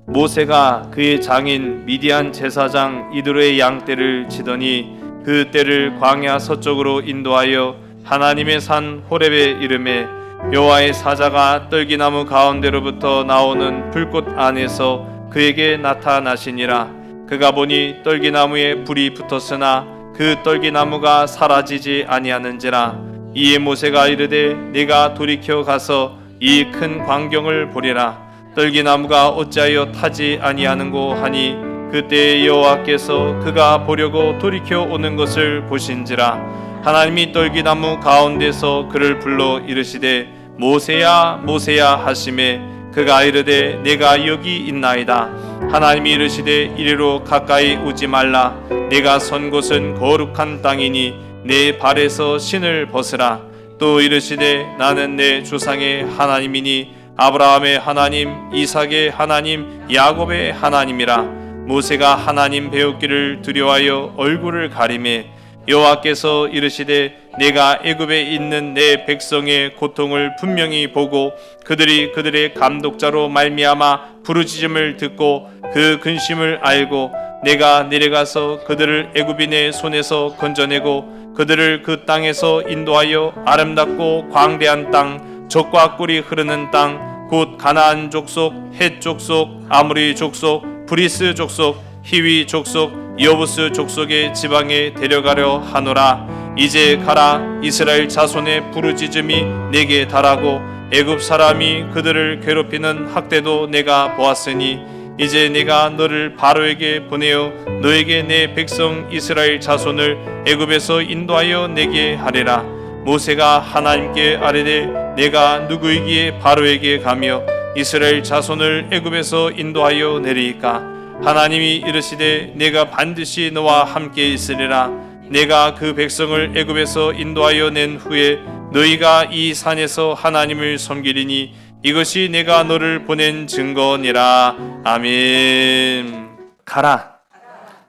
모세가 그의 장인 미디안 제사장 이드로의 양떼를 치더니 그 떼를 광야 서쪽으로 인도하여 하나님의 산 호렙에 이르매 여호와의 사자가 떨기나무 가운데로부터 나오는 불꽃 안에서 그에게 나타나시니라. 그가 보니 떨기나무에 불이 붙었으나 그 떨기나무가 사라지지 아니하는지라. 이에 모세가 이르되 네가 돌이켜 가서 이 큰 광경을 보리라. 떨기나무가 어찌하여 타지 아니하는고 하니 그때 여호와께서 그가 보려고 돌이켜 오는 것을 보신지라. 하나님이 떨기나무 가운데서 그를 불러 이르시되 모세야 모세야 하시매 그가 이르되 내가 여기 있나이다. 하나님이 이르시되 이리로 가까이 오지 말라. 내가 선 곳은 거룩한 땅이니 내 발에서 신을 벗으라. 또 이르시되 나는 내 조상의 하나님이니 아브라함의 하나님, 이삭의 하나님, 야곱의 하나님이라. 모세가 하나님 배우기를 두려워하여 얼굴을 가리매 여호와께서 이르시되 내가 애굽에 있는 내 백성의 고통을 분명히 보고 그들의 감독자로 말미암아 부르짖음을 듣고 그 근심을 알고 내가 내려가서 그들을 애굽인의 손에서 건져내고 그들을 그 땅에서 인도하여 아름답고 광대한 땅, 젖과 꿀이 흐르는 땅, 곧 가나안 족속, 헷 족속, 아모리 족속, 브리스 족속, 히위 족속, 여부스 족속의 지방에 데려가려 하노라. 이제 가라. 이스라엘 자손의 부르짖음이 내게 달하고 애굽 사람이 그들을 괴롭히는 학대도 내가 보았으니 이제 내가 너를 바로에게 보내어 너에게 내 백성 이스라엘 자손을 애굽에서 인도하여 내게 하리라. 모세가 하나님께 아뢰되 내가 누구이기에 바로에게 가며 이스라엘 자손을 애굽에서 인도하여 내리이까. 하나님이 이르시되 내가 반드시 너와 함께 있으리라. 내가 그 백성을 애굽에서 인도하여 낸 후에 너희가 이 산에서 하나님을 섬기리니 이것이 내가 너를 보낸 증거니라. 아멘. 가라.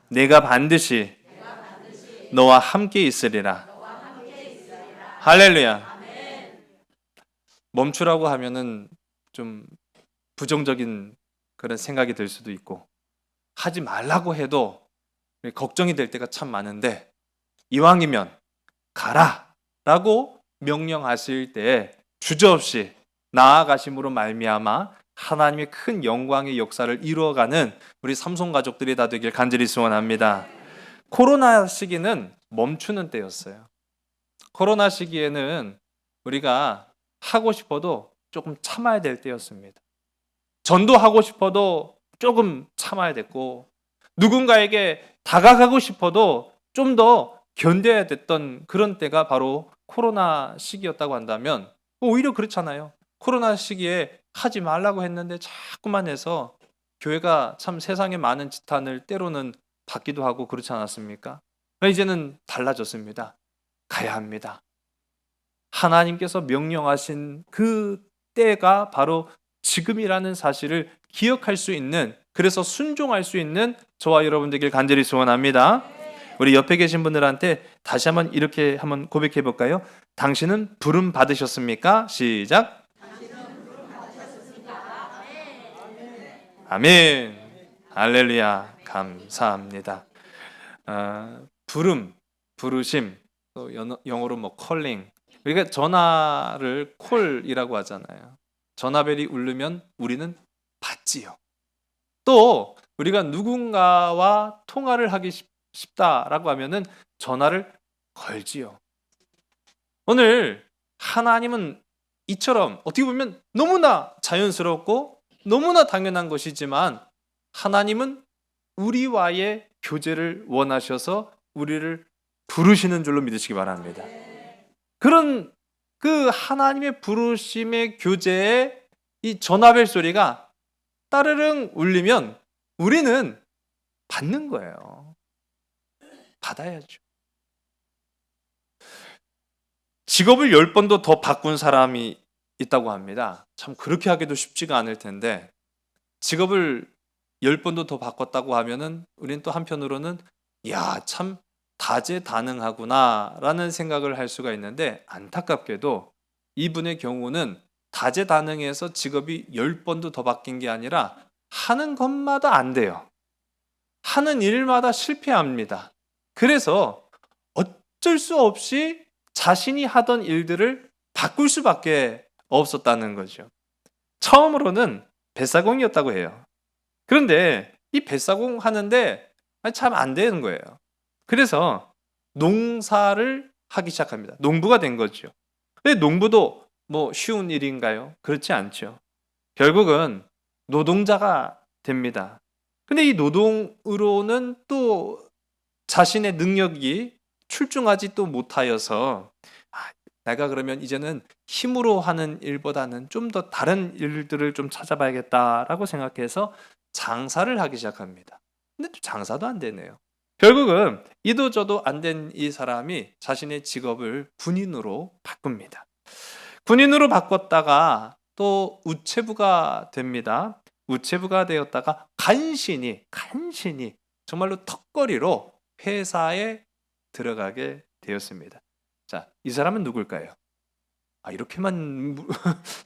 내가 반드시 너와 함께 있으리라. 할렐루야. 멈추라고 하면은 좀 부정적인 그런 생각이 들 수도 있고 하지 말라고 해도 걱정이 될 때가 참 많은데 이왕이면 가라 라고 명령하실 때 주저없이 나아가심으로 말미암아 하나님의 큰 영광의 역사를 이루어가는 우리 삼손 가족들이 다 되길 간절히 소원합니다. 코로나 시기는 멈추는 때였어요. 코로나 시기에는 우리가 하고 싶어도 조금 참아야 될 때였습니다. 전도하고 싶어도 조금 참아야 됐고 누군가에게 다가가고 싶어도 좀 더 견뎌야 됐던 그런 때가 바로 코로나 시기였다고 한다면 오히려 그렇잖아요. 코로나 시기에 하지 말라고 했는데 자꾸만 해서 교회가 참 세상에 많은 지탄을 때로는 받기도 하고 그렇지 않았습니까? 이제는 달라졌습니다. 가야 합니다. 하나님께서 명령하신 그 때가 바로 지금이라는 사실을 기억할 수 있는, 그래서 순종할 수 있는 저와 여러분 되길 간절히 소원합니다. 우리 옆에 계신 분들한테 다시 한번 이렇게 한번 고백해 볼까요? 당신은 부름 받으셨습니까? 시작. 아멘. 할렐루야. 감사합니다. 부름, 부르심, 또 영어로 뭐 컬링. 우리가 전화를 콜이라고 하잖아요. 전화벨이 울리면 우리는 받지요. 또 우리가 누군가와 통화를 하기 싶다라고 하면은 전화를 걸지요. 오늘 하나님은 이처럼 어떻게 보면 너무나 자연스럽고 너무나 당연한 것이지만 하나님은 우리와의 교제를 원하셔서 우리를 부르시는 줄로 믿으시기 바랍니다. 그런 그 하나님의 부르심의 교제에 이 전화벨 소리가 따르릉 울리면 우리는 받는 거예요. 받아야죠. 직업을 10번도 더 바꾼 사람이 있다고 합니다. 참 그렇게 하기도 쉽지가 않을 텐데 직업을 10번도 더 바꿨다고 하면은 우리는 또 한편으로는 야, 참 다재다능하구나 라는 생각을 할 수가 있는데 안타깝게도 이분의 경우는 다재다능해서 직업이 10번도 더 바뀐 게 아니라 하는 것마다 안 돼요. 하는 일마다 실패합니다. 그래서 어쩔 수 없이 자신이 하던 일들을 바꿀 수밖에 없었다는 거죠. 처음으로는 뱃사공이었다고 해요. 그런데 이 뱃사공 하는데 참 안 되는 거예요. 그래서 농사를 하기 시작합니다. 농부가 된 거죠. 근데 농부도 뭐 쉬운 일인가요? 그렇지 않죠. 결국은 노동자가 됩니다. 근데 이 노동으로는 또 자신의 능력이 출중하지 또 못하여서 내가 그러면 이제는 힘으로 하는 일보다는 좀 더 다른 일들을 좀 찾아봐야겠다라고 생각해서 장사를 하기 시작합니다. 근데 또 장사도 안 되네요. 결국은 이도 저도 안 된 이 사람이 자신의 직업을 군인으로 바꿉니다. 군인으로 바꿨다가 또 우체부가 됩니다. 우체부가 되었다가 간신히 정말로 턱걸이로 회사에 들어가게 되었습니다. 자, 이 사람은 누굴까요? 이렇게만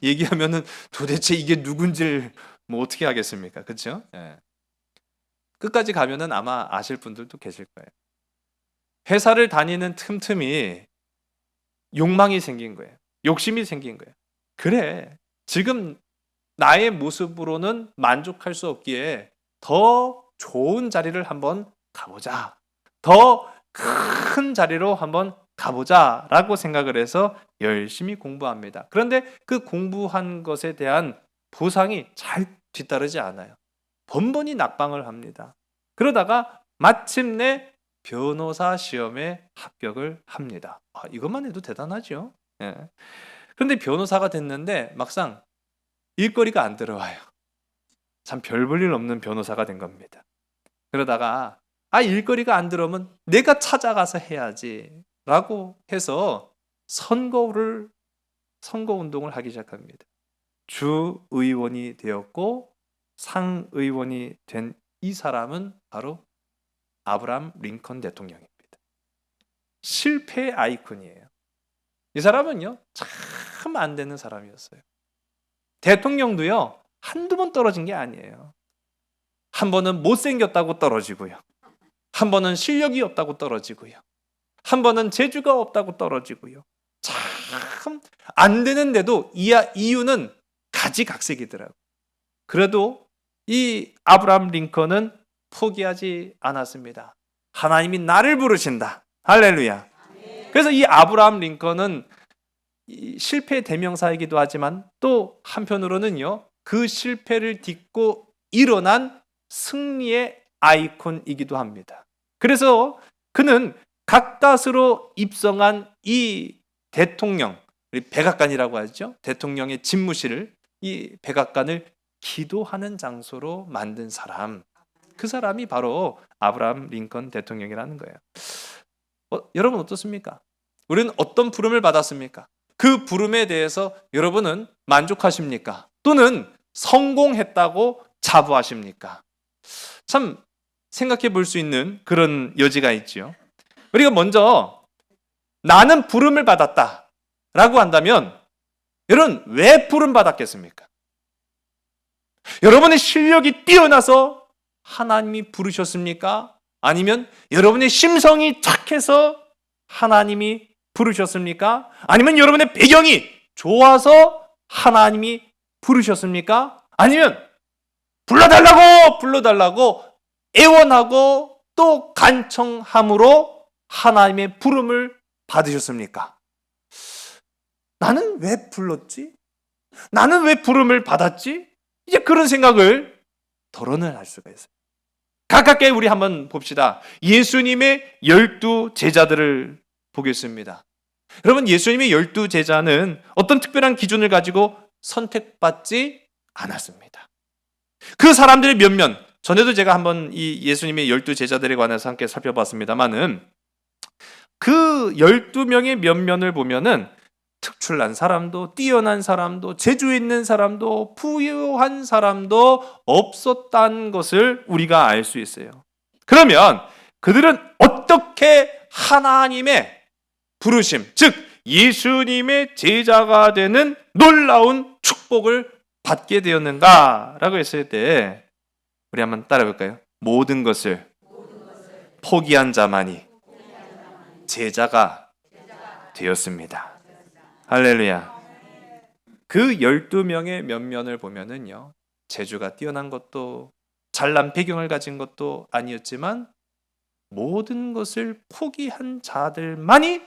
얘기하면은 도대체 이게 누군지를 뭐 어떻게 하겠습니까? 그렇죠? 예. 끝까지 가면은 아마 아실 분들도 계실 거예요. 회사를 다니는 틈틈이 욕망이 생긴 거예요. 욕심이 생긴 거예요. 그래, 지금 나의 모습으로는 만족할 수 없기에 더 좋은 자리를 한번 가보자. 더 큰 자리로 한번 가보자 라고 생각을 해서 열심히 공부합니다. 그런데 그 공부한 것에 대한 보상이 잘 뒤따르지 않아요. 번번이 낙방을 합니다. 그러다가 마침내 변호사 시험에 합격을 합니다. 이것만 해도 대단하죠. 예. 그런데 변호사가 됐는데 막상 일거리가 안 들어와요. 참 별 볼 일 없는 변호사가 된 겁니다. 그러다가 일거리가 안 들어오면 내가 찾아가서 해야지 라고 해서 선거운동을 하기 시작합니다. 주의원이 되었고 상의원이 된 이 사람은 바로 아브라함 링컨 대통령입니다. 실패의 아이콘이에요. 이 사람은요, 참 안 되는 사람이었어요. 대통령도요, 한두 번 떨어진 게 아니에요. 한 번은 못생겼다고 떨어지고요. 한 번은 실력이 없다고 떨어지고요. 한 번은 재주가 없다고 떨어지고요. 참 안 되는데도 이유는 가지각색이더라고요. 그래도 이 아브라함 링컨은 포기하지 않았습니다. 하나님이 나를 부르신다. 할렐루야. 그래서 이 아브라함 링컨은 실패의 대명사이기도 하지만 또 한편으로는요, 그 실패를 딛고 일어난 승리의 아이콘이기도 합니다. 그래서 그는 가까스로 입성한 이 대통령, 백악관이라고 하죠. 대통령의 집무실을, 이 백악관을 기도하는 장소로 만든 사람, 그 사람이 바로 아브라함 링컨 대통령이라는 거예요. 여러분 어떻습니까? 우리는 어떤 부름을 받았습니까? 그 부름에 대해서 여러분은 만족하십니까? 또는 성공했다고 자부하십니까? 참 생각해 볼 수 있는 그런 여지가 있죠. 우리가 먼저 나는 부름을 받았다 라고 한다면 여러분 왜 부름 받았겠습니까? 여러분의 실력이 뛰어나서 하나님이 부르셨습니까? 아니면 여러분의 심성이 착해서 하나님이 부르셨습니까? 아니면 여러분의 배경이 좋아서 하나님이 부르셨습니까? 아니면 불러달라고 애원하고 또 간청함으로 하나님의 부름을 받으셨습니까? 나는 왜 불렀지? 나는 왜 부름을 받았지? 이제 그런 생각을 토론을 할 수가 있어요. 가깝게 우리 한번 봅시다. 예수님의 12 제자들을 보겠습니다. 여러분, 예수님의 12 제자는 어떤 특별한 기준을 가지고 선택받지 않았습니다. 그 사람들의 면면, 전에도 제가 한번 이 예수님의 12 제자들에 관해서 함께 살펴봤습니다만은 그 12명의 면면을 보면은 특출난 사람도, 뛰어난 사람도, 재주 있는 사람도, 부유한 사람도 없었다는 것을 우리가 알 수 있어요. 그러면 그들은 어떻게 하나님의 부르심, 즉 예수님의 제자가 되는 놀라운 축복을 받게 되었는가라고 했을 때 우리 한번 따라해 볼까요? 모든 것을 포기한 자만이 제자가 되었습니다. 할렐루야. 그 12명의 면면을 보면은요, 재주가 뛰어난 것도 잘난 배경을 가진 것도 아니었지만 모든 것을 포기한 자들만이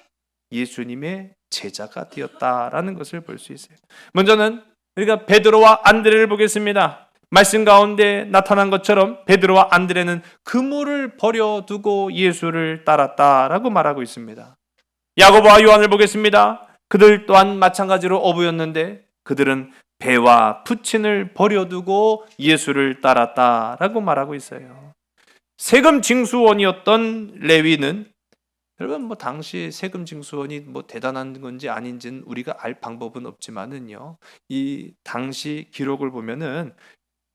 예수님의 제자가 되었다라는 것을 볼 수 있어요. 먼저는 우리가 베드로와 안드레를 보겠습니다. 말씀 가운데 나타난 것처럼 베드로와 안드레는 그물을 버려두고 예수를 따랐다라고 말하고 있습니다. 야고보와 요한을 보겠습니다. 그들 또한 마찬가지로 어부였는데 그들은 배와 푸친을 버려두고 예수를 따랐다라고 말하고 있어요. 세금 징수원이었던 레위는, 여러분 당시 세금 징수원이 대단한 건지 아닌지는 우리가 알 방법은 없지만은요, 이 당시 기록을 보면은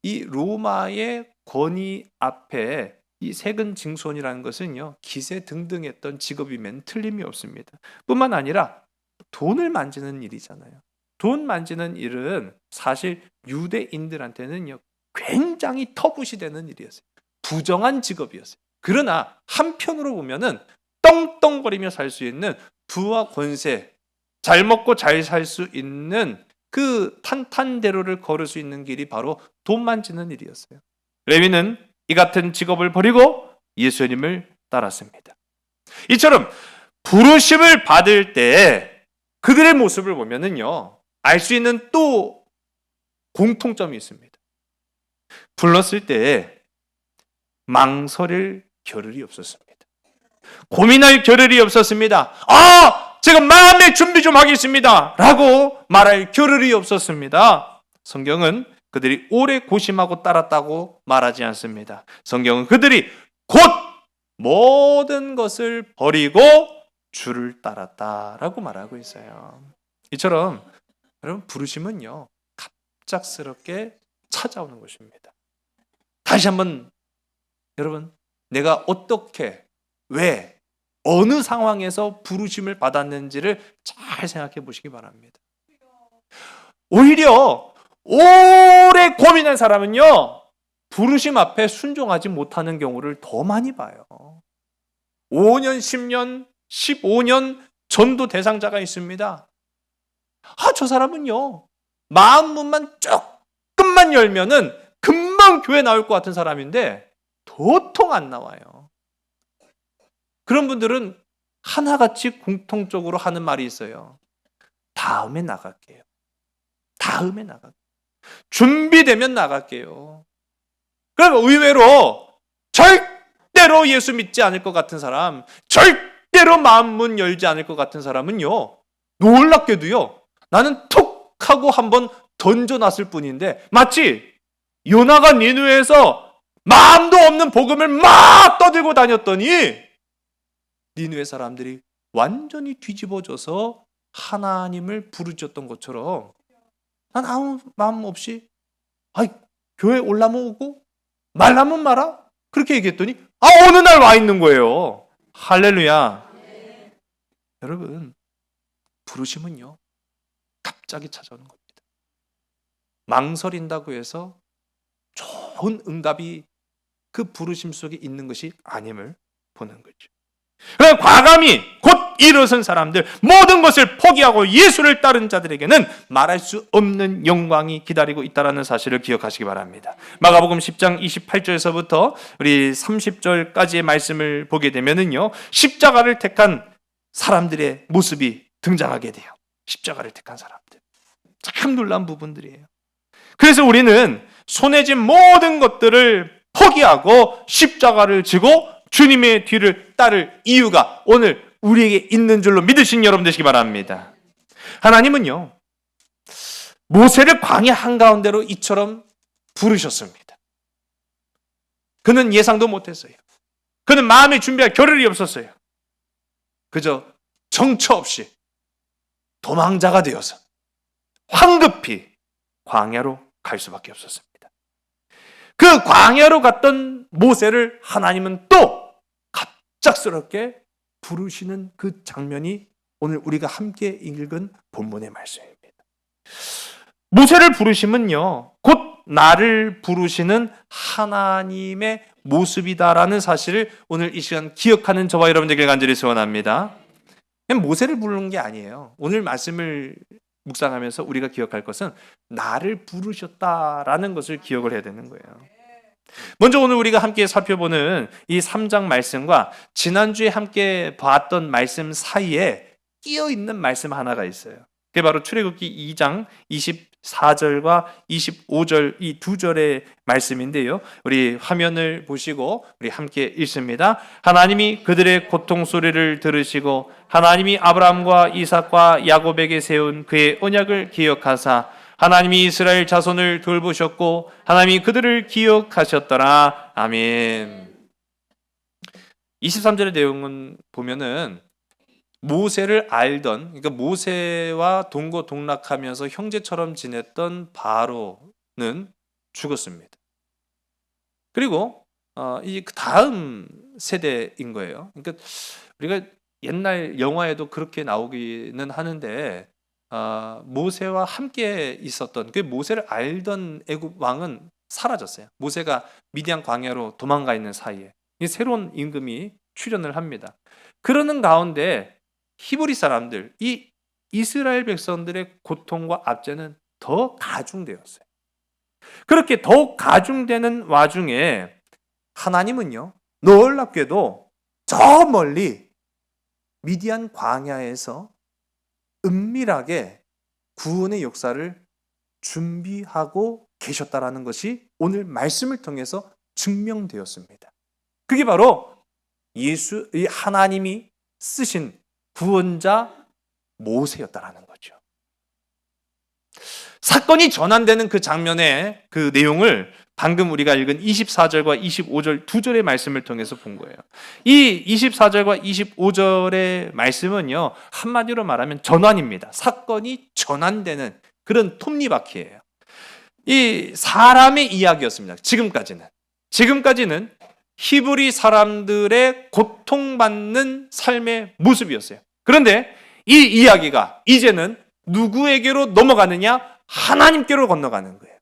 이 로마의 권위 앞에 이 세금 징수원이라는 것은요, 기세 등등했던 직업이면 틀림이 없습니다. 뿐만 아니라 돈을 만지는 일이잖아요. 돈 만지는 일은 사실 유대인들한테는요, 굉장히 터부시되는 일이었어요. 부정한 직업이었어요. 그러나 한편으로 보면은 떵떵거리며 살 수 있는 부와 권세, 잘 먹고 잘 살 수 있는 그 탄탄대로를 걸을 수 있는 길이 바로 돈 만지는 일이었어요. 레위는 이 같은 직업을 버리고 예수님을 따랐습니다. 이처럼 부르심을 받을 때 그들의 모습을 보면은요, 알 수 있는 또 공통점이 있습니다. 불렀을 때 망설일 겨를이 없었습니다. 고민할 겨를이 없었습니다. 제가 마음의 준비 좀 하겠습니다 라고 말할 겨를이 없었습니다. 성경은 그들이 오래 고심하고 따랐다고 말하지 않습니다. 성경은 그들이 곧 모든 것을 버리고 주를 따랐다라고 말하고 있어요. 이처럼 여러분, 부르심은요, 갑작스럽게 찾아오는 것입니다. 다시 한번 여러분, 내가 어떻게, 왜, 어느 상황에서 부르심을 받았는지를 잘 생각해 보시기 바랍니다. 오히려 오래 고민한 사람은요, 부르심 앞에 순종하지 못하는 경우를 더 많이 봐요. 5년, 10년, 15년 전도 대상자가 있습니다. 저 사람은요, 마음문만 조금만 열면은 금방 교회 나올 것 같은 사람인데 도통 안 나와요. 그런 분들은 하나같이 공통적으로 하는 말이 있어요. 다음에 나갈게요. 다음에 나갈게요. 준비되면 나갈게요. 그럼 의외로 절대로 예수 믿지 않을 것 같은 사람, 절대로 마음문 열지 않을 것 같은 사람은요, 놀랍게도요, 나는 툭 하고 한번 던져놨을 뿐인데, 마치 요나가 니느웨에서 마음도 없는 복음을 막 떠들고 다녔더니 니느웨 사람들이 완전히 뒤집어져서 하나님을 부르짖었던 것처럼, 난 아무 마음 없이 교회 올라면 오고 말라면 말아 그렇게 얘기했더니 어느 날 와 있는 거예요. 할렐루야. 네. 여러분, 부르심은요, 갑자기 찾아오는 겁니다. 망설인다고 해서 좋은 응답이 그 부르심 속에 있는 것이 아님을 보는 거죠. 그럼 과감히 곧 일어선 사람들, 모든 것을 포기하고 예수를 따른 자들에게는 말할 수 없는 영광이 기다리고 있다는 사실을 기억하시기 바랍니다. 마가복음 10장 28절에서부터 우리 30절까지의 말씀을 보게 되면은요, 십자가를 택한 사람들의 모습이 등장하게 돼요. 십자가를 택한 사람들. 참 놀라운 부분들이에요. 그래서 우리는 손에 쥔 모든 것들을 포기하고 십자가를 지고 주님의 뒤를 따를 이유가 오늘 우리에게 있는 줄로 믿으신 여러분 되시기 바랍니다. 하나님은요, 모세를 광야 한가운데로 이처럼 부르셨습니다. 그는 예상도 못했어요. 그는 마음의 준비할 겨를이 없었어요. 그저 정처 없이 도망자가 되어서 황급히 광야로 갈 수밖에 없었습니다. 그 광야로 갔던 모세를 하나님은 또 갑작스럽게 부르시는 그 장면이 오늘 우리가 함께 읽은 본문의 말씀입니다. 모세를 부르심은요, 곧 나를 부르시는 하나님의 모습이다라는 사실을 오늘 이 시간 기억하는 저와 여러분들에게 간절히 소원합니다. 그냥 모세를 부르는 게 아니에요. 오늘 말씀을 묵상하면서 우리가 기억할 것은 나를 부르셨다라는 것을 기억을 해야 되는 거예요. 먼저 오늘 우리가 함께 살펴보는 이 3장 말씀과 지난주에 함께 봤던 말씀 사이에 끼어 있는 말씀 하나가 있어요. 그게 바로 출애굽기 2장 24절과 25절 이 두 절의 말씀인데요. 우리 화면을 보시고 우리 함께 읽습니다. 하나님이 그들의 고통 소리를 들으시고 하나님이 아브라함과 이삭과 야곱에게 세운 그의 언약을 기억하사 하나님이 이스라엘 자손을 돌보셨고 하나님이 그들을 기억하셨더라. 아멘. 23절의 내용은 보면은 모세를 알던, 그러니까 모세와 동거동락하면서 형제처럼 지냈던 바로는 죽었습니다. 그리고 이 다음 세대인 거예요. 그러니까 우리가 옛날 영화에도 그렇게 나오기는 하는데 모세와 함께 있었던 그 모세를 알던 애굽 왕은 사라졌어요. 모세가 미디안 광야로 도망가 있는 사이에 새로운 임금이 출현을 합니다. 그러는 가운데 히브리 사람들, 이 이스라엘 백성들의 고통과 압제는 더 가중되었어요. 그렇게 더욱 가중되는 와중에 하나님은요, 놀랍게도 저 멀리 미디안 광야에서 은밀하게 구원의 역사를 준비하고 계셨다라는 것이 오늘 말씀을 통해서 증명되었습니다. 그게 바로 이 하나님이 쓰신 구원자 모세였다라는 거죠. 사건이 전환되는 그 장면의 그 내용을 방금 우리가 읽은 24절과 25절 두 절의 말씀을 통해서 본 거예요. 이 24절과 25절의 말씀은요, 한마디로 말하면 전환입니다. 사건이 전환되는 그런 톱니바퀴예요. 이 사람의 이야기였습니다. 지금까지는 히브리 사람들의 고통받는 삶의 모습이었어요. 그런데 이 이야기가 이제는 누구에게로 넘어가느냐? 하나님께로 건너가는 거예요.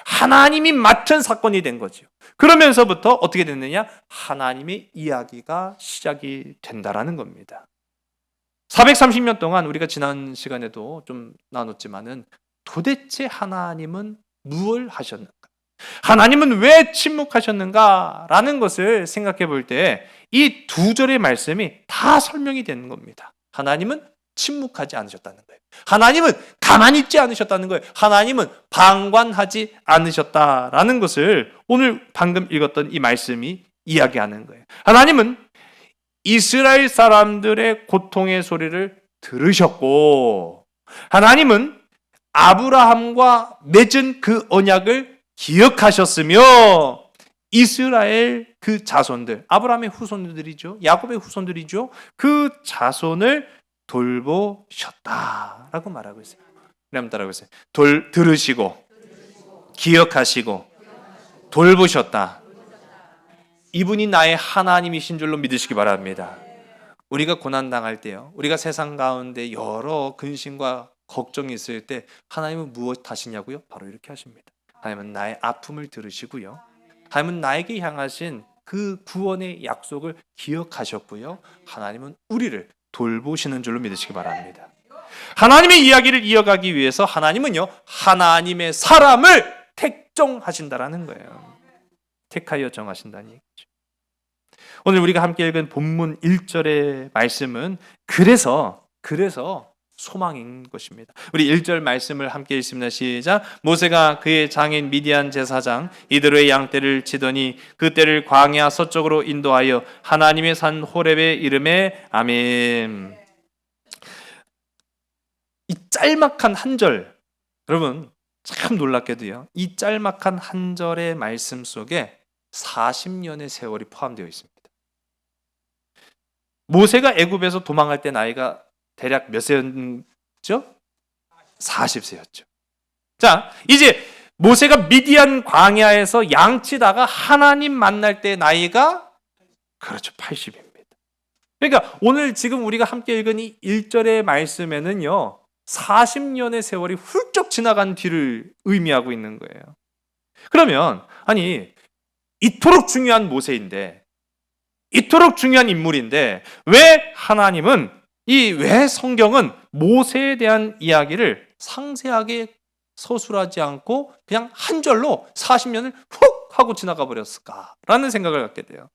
하나님이 맡은 사건이 된 거죠. 그러면서부터 어떻게 됐느냐? 하나님의 이야기가 시작이 된다라는 겁니다. 430년 동안 우리가 지난 시간에도 좀 나눴지만은 도대체 하나님은 무엇을 하셨는가? 하나님은 왜 침묵하셨는가라는 것을 생각해 볼 때 이 두 절의 말씀이 다 설명이 되는 겁니다. 하나님은 침묵하지 않으셨다는 거예요. 하나님은 가만히 있지 않으셨다는 거예요. 하나님은 방관하지 않으셨다라는 것을 오늘 방금 읽었던 이 말씀이 이야기하는 거예요. 하나님은 이스라엘 사람들의 고통의 소리를 들으셨고, 하나님은 아브라함과 맺은 그 언약을 기억하셨으며, 이스라엘 그 자손들, 아브라함의 후손들이죠, 야곱의 후손들이죠, 그 자손을 돌보셨다라고 말하고 있어요. 한번 따라하고 있어요. 들으시고 기억하시고 돌보셨다. 이분이 나의 하나님이신 줄로 믿으시기 바랍니다. 우리가 고난당할 때요, 우리가 세상 가운데 여러 근심과 걱정이 있을 때 하나님은 무엇 하시냐고요? 바로 이렇게 하십니다. 하나님은 나의 아픔을 들으시고요, 하나님은 나에게 향하신 그 구원의 약속을 기억하셨고요, 하나님은 우리를 돌보시는 줄로 믿으시기 바랍니다. 하나님의 이야기를 이어가기 위해서 하나님은요, 하나님의 사람을 택정하신다라는 거예요. 택하여 정하신다는 얘기죠. 오늘 우리가 함께 읽은 본문 1절의 말씀은 그래서 소망인 것입니다. 우리 1절 말씀을 함께 읽습니다. 시작. 모세가 그의 장인 미디안 제사장 이드로의 양떼를 치더니 그 떼를 광야 서쪽으로 인도하여 하나님의 산 호렙에 이르매. 아멘. 이 짤막한 한 절, 여러분 참 놀랍게도요, 이 짤막한 한 절의 말씀 속에 40년의 세월이 포함되어 있습니다. 모세가 애굽에서 도망할 때 나이가 대략 몇 세였죠? 40세였죠. 자, 이제 모세가 미디안 광야에서 양치다가 하나님 만날 때 나이가 그렇죠, 80입니다. 그러니까 오늘 지금 우리가 함께 읽은 이 1절의 말씀에는요, 40년의 세월이 훌쩍 지나간 뒤를 의미하고 있는 거예요. 그러면 아니 이토록 중요한 모세인데, 이토록 중요한 인물인데 왜 하나님은 왜 성경은 모세에 대한 이야기를 상세하게 서술하지 않고 그냥 한 절로 40년을 훅 하고 지나가 버렸을까라는 생각을 갖게 돼요.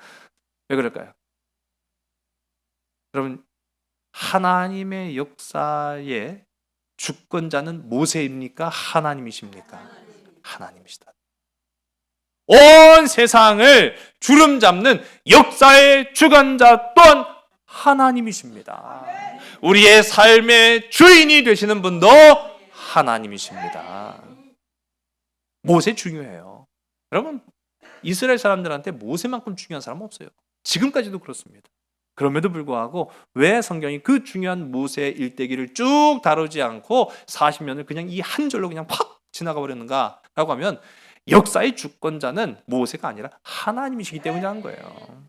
왜 그럴까요? 여러분, 하나님의 역사의 주권자는 모세입니까? 하나님이십니까? 하나님이시다. 온 세상을 주름 잡는 역사의 주관자 또한 하나님이십니다. 우리의 삶의 주인이 되시는 분도 하나님이십니다. 모세 중요해요. 여러분, 이스라엘 사람들한테 모세만큼 중요한 사람은 없어요. 지금까지도 그렇습니다. 그럼에도 불구하고 왜 성경이 그 중요한 모세의 일대기를 쭉 다루지 않고 40년을 그냥 이 한 절로 그냥 팍 지나가 버렸는가라고 하면 역사의 주권자는 모세가 아니라 하나님이시기 때문이라는 거예요.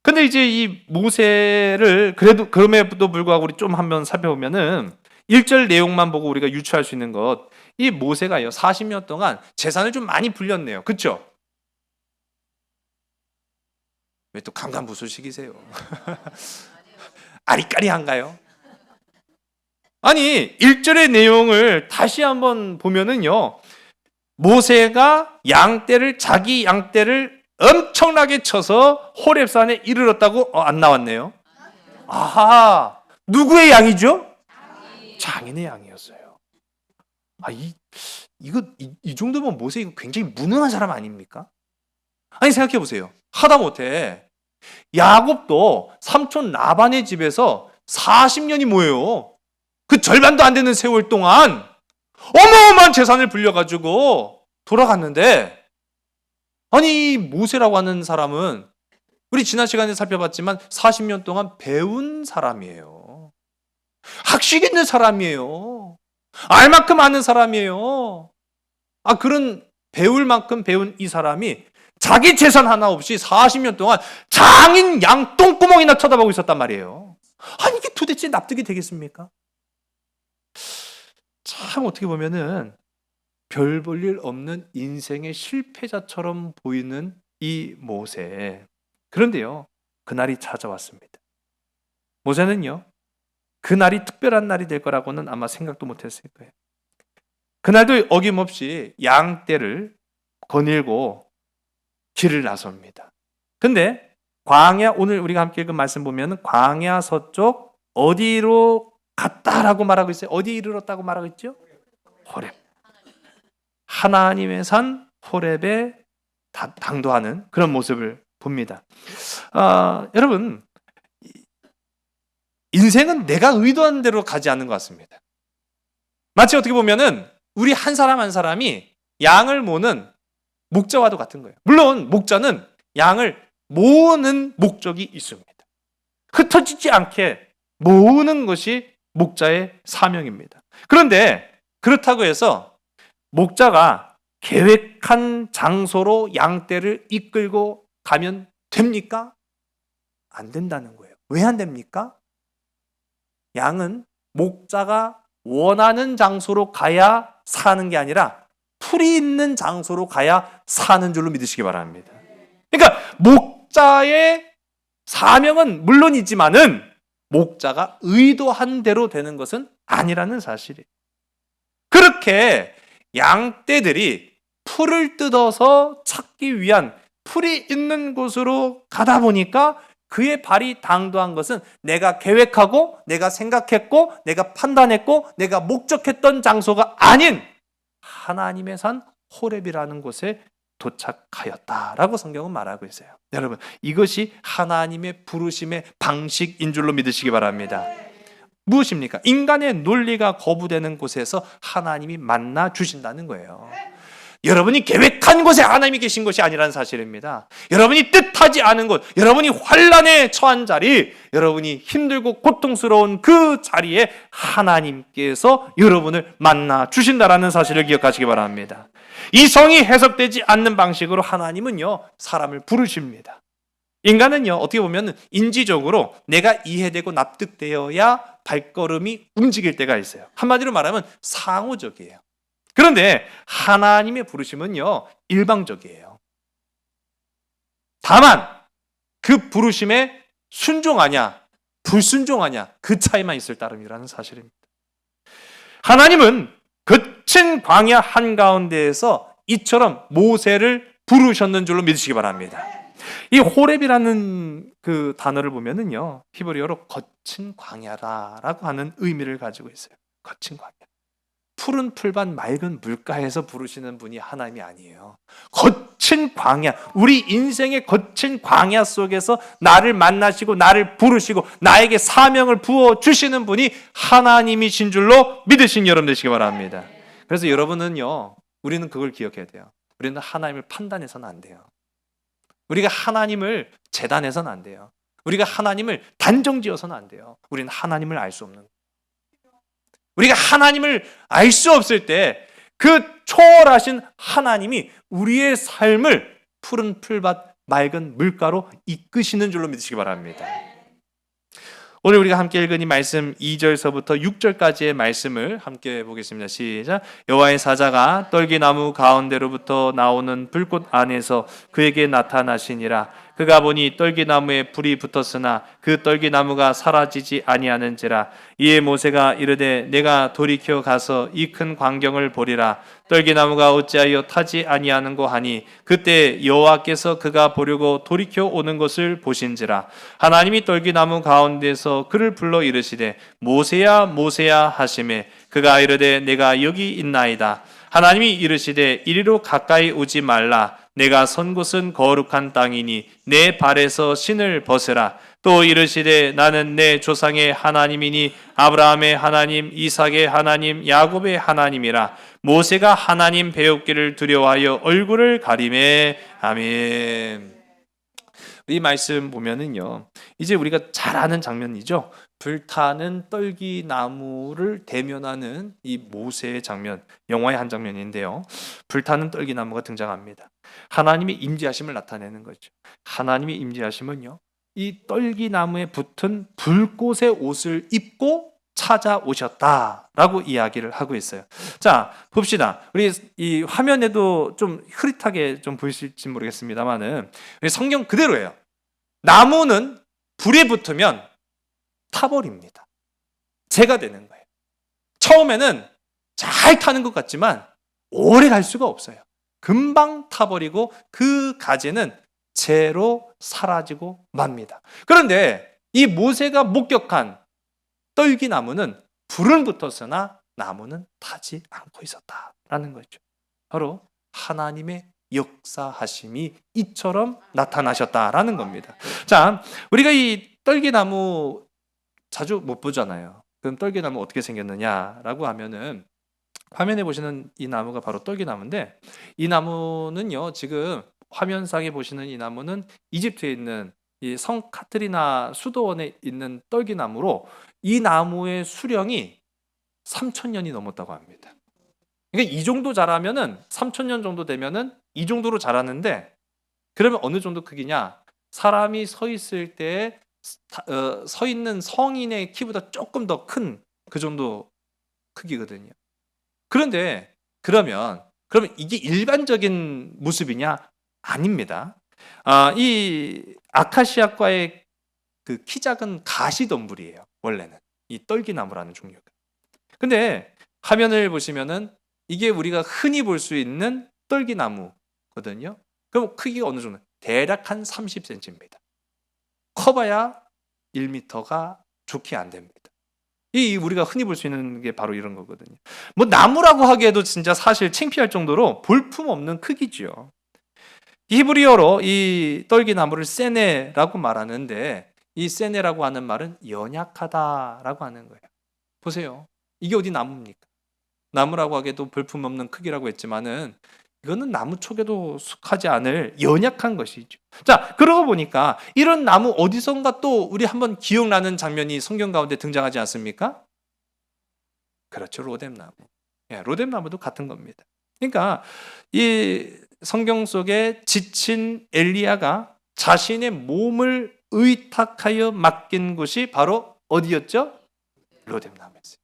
근데 이제 이 모세를 그럼에도 불구하고 우리 좀 한번 살펴보면은 1절 내용만 보고 우리가 유추할 수 있는 것, 이 모세가요 40년 동안 재산을 좀 많이 불렸네요. 그렇죠? 왜 또 감감부수식이세요? 아리까리한가요? 아니 1절의 내용을 다시 한번 보면은요, 모세가 자기 양떼를 엄청나게 쳐서 호렙산에 이르렀다고 안 나왔네요. 아하, 누구의 양이죠? 장인의 양이었어요. 이 정도면 모세 이거 굉장히 무능한 사람 아닙니까? 아니 생각해 보세요. 하다못해 야곱도 삼촌 라반의 집에서 40년이 뭐예요? 그 절반도 안 되는 세월 동안 어마어마한 재산을 불려가지고 돌아갔는데, 아니 모세라고 하는 사람은 우리 지난 시간에 살펴봤지만 40년 동안 배운 사람이에요. 학식 있는 사람이에요. 알 만큼 아는 사람이에요. 그런 배울 만큼 배운 이 사람이 자기 재산 하나 없이 40년 동안 장인 양 똥구멍이나 쳐다보고 있었단 말이에요. 아니 이게 도대체 납득이 되겠습니까? 참 어떻게 보면은 별 볼 일 없는 인생의 실패자처럼 보이는 이 모세. 그런데요, 그날이 찾아왔습니다. 모세는요, 그날이 특별한 날이 될 거라고는 아마 생각도 못했을 거예요. 그날도 어김없이 양떼를 거닐고 길을 나섭니다. 근데 오늘 우리가 함께 읽은 말씀 보면 광야 서쪽 어디로 갔다라고 말하고 있어요? 어디에 이르렀다고 말하고 있죠? 호렙. 하나님의 산 호렙에 당도하는 그런 모습을 봅니다. 여러분, 인생은 내가 의도한 대로 가지 않는 것 같습니다. 마치 어떻게 보면은 우리 한 사람 한 사람이 양을 모는 목자와도 같은 거예요. 물론 목자는 양을 모으는 목적이 있습니다. 흩어지지 않게 모으는 것이 목자의 사명입니다. 그런데 그렇다고 해서 목자가 계획한 장소로 양떼를 이끌고 가면 됩니까? 안 된다는 거예요. 왜 안 됩니까? 양은 목자가 원하는 장소로 가야 사는 게 아니라 풀이 있는 장소로 가야 사는 줄로 믿으시기 바랍니다. 그러니까 목자의 사명은 물론이지만은 목자가 의도한 대로 되는 것은 아니라는 사실이에요. 그렇게 양떼들이 풀을 뜯어서 찾기 위한 풀이 있는 곳으로 가다 보니까 그의 발이 당도한 것은 내가 계획하고 내가 생각했고 내가 판단했고 내가 목적했던 장소가 아닌 하나님의 산 호렙이라는 곳에 도착하였다라고 성경은 말하고 있어요. 여러분, 이것이 하나님의 부르심의 방식인 줄로 믿으시기 바랍니다. 무엇입니까? 인간의 논리가 거부되는 곳에서 하나님이 만나 주신다는 거예요. 여러분이 계획한 곳에 하나님이 계신 것이 아니라는 사실입니다. 여러분이 뜻하지 않은 곳, 여러분이 환난에 처한 자리, 여러분이 힘들고 고통스러운 그 자리에 하나님께서 여러분을 만나 주신다라는 사실을 기억하시기 바랍니다. 이성이 해석되지 않는 방식으로 하나님은요, 사람을 부르십니다. 인간은요, 어떻게 보면 인지적으로 내가 이해되고 납득되어야 발걸음이 움직일 때가 있어요. 한마디로 말하면 상호적이에요. 그런데 하나님의 부르심은요, 일방적이에요. 다만 그 부르심에 순종하냐 불순종하냐 그 차이만 있을 따름이라는 사실입니다. 하나님은 거친 광야 한가운데에서 이처럼 모세를 부르셨는 줄로 믿으시기 바랍니다. 이 호렙이라는 그 단어를 보면은요, 히브리어로 거친 광야라고 하는 의미를 가지고 있어요. 거친 광야. 푸른 풀밭 맑은 물가에서 부르시는 분이 하나님이 아니에요. 거친 광야, 우리 인생의 거친 광야 속에서 나를 만나시고 나를 부르시고 나에게 사명을 부어주시는 분이 하나님이신 줄로 믿으신 여러분 되시기 바랍니다. 그래서 여러분은요, 우리는 그걸 기억해야 돼요. 우리는 하나님을 판단해서는 안 돼요. 우리가 하나님을 재단해서는 안 돼요. 우리가 하나님을 단정지어서는 안 돼요. 우리는 하나님을 알 수 없는 거예요. 우리가 하나님을 알 수 없을 때 그 초월하신 하나님이 우리의 삶을 푸른 풀밭 맑은 물가로 이끄시는 줄로 믿으시기 바랍니다. 오늘 우리가 함께 읽은 이 말씀 2절서부터 6절까지의 말씀을 함께 보겠습니다. 시작. 여호와의 사자가 떨기나무 가운데로부터 나오는 불꽃 안에서 그에게 나타나시니라. 그가 보니 떨기나무에 불이 붙었으나 그 떨기나무가 사라지지 아니하는지라. 이에 모세가 이르되 내가 돌이켜 가서 이 큰 광경을 보리라. 떨기나무가 어찌하여 타지 아니하는고 하니 그때 여호와께서 그가 보려고 돌이켜 오는 것을 보신지라. 하나님이 떨기나무 가운데서 그를 불러 이르시되 모세야 모세야 하시매 그가 이르되 내가 여기 있나이다. 하나님이 이르시되 이리로 가까이 오지 말라. 내가 선 곳은 거룩한 땅이니 내 발에서 신을 벗으라. 또 이르시되 나는 내 조상의 하나님이니 아브라함의 하나님, 이삭의 하나님, 야곱의 하나님이라. 모세가 하나님 배웁기를 두려워하여 얼굴을 가리매. 아멘. 이 말씀 보면은요, 이제 우리가 잘 아는 장면이죠. 불타는 떨기나무를 대면하는 이 모세의 장면, 영화의 한 장면인데요. 불타는 떨기나무가 등장합니다. 하나님의 임재하심을 나타내는 거죠. 하나님의 임재하심은요, 이 떨기나무에 붙은 불꽃의 옷을 입고 찾아오셨다라고 이야기를 하고 있어요. 자, 봅시다. 우리 이 화면에도 좀 흐릿하게 좀 보이실지 모르겠습니다만은 성경 그대로예요. 나무는 불에 붙으면 타버립니다. 재가 되는 거예요. 처음에는 잘 타는 것 같지만 오래 갈 수가 없어요. 금방 타버리고 그 가지는 재로 사라지고 맙니다. 그런데 이 모세가 목격한 떨기나무는 불은 붙었으나 나무는 타지 않고 있었다라는 거죠. 바로 하나님의 역사하심이 이처럼 나타나셨다라는 겁니다. 자, 우리가 이 떨기나무 자주 못 보잖아요. 그럼 떨기나무 어떻게 생겼느냐라고 하면은 화면에 보시는 이 나무가 바로 떨기나무인데, 이 나무는요, 지금 화면상에 보시는 이 나무는 이집트에 있는 이 성 카트리나 수도원에 있는 떨기나무로 이 나무의 수령이 3,000년이 넘었다고 합니다. 그러니까 이 정도 자라면은 3,000년 정도 되면은 이 정도로 자라는데, 그러면 어느 정도 크기냐? 사람이 서 있을 때 서 있는 성인의 키보다 조금 더 큰 그 정도 크기거든요. 그런데 그러면 이게 일반적인 모습이냐? 아닙니다. 이 아카시아과의 그 키 작은 가시덤불이에요. 원래는 이 떨기나무라는 종류가. 근데 화면을 보시면은 이게 우리가 흔히 볼 수 있는 떨기나무거든요. 그럼 크기가 어느 정도? 대략 한 30cm입니다. 커봐야 1m가 좋게 안 됩니다. 이 우리가 흔히 볼 수 있는 게 바로 이런 거거든요. 뭐 나무라고 하기에도 진짜 사실 창피할 정도로 볼품 없는 크기죠. 히브리어로 이 떨기나무를 세네라고 말하는데, 이 세네라고 하는 말은 연약하다라고 하는 거예요. 보세요. 이게 어디 나무입니까? 나무라고 하기에도 볼품 없는 크기라고 했지만은 이거는 나무 촉에도 속하지 않을 연약한 것이죠. 자, 그러고 보니까 이런 나무 어디선가 또 우리 한번 기억나는 장면이 성경 가운데 등장하지 않습니까? 그렇죠. 로뎀나무. 예, 로뎀나무도 같은 겁니다. 그러니까 이 성경 속에 지친 엘리야가 자신의 몸을 의탁하여 맡긴 곳이 바로 어디였죠? 로뎀나무였어요.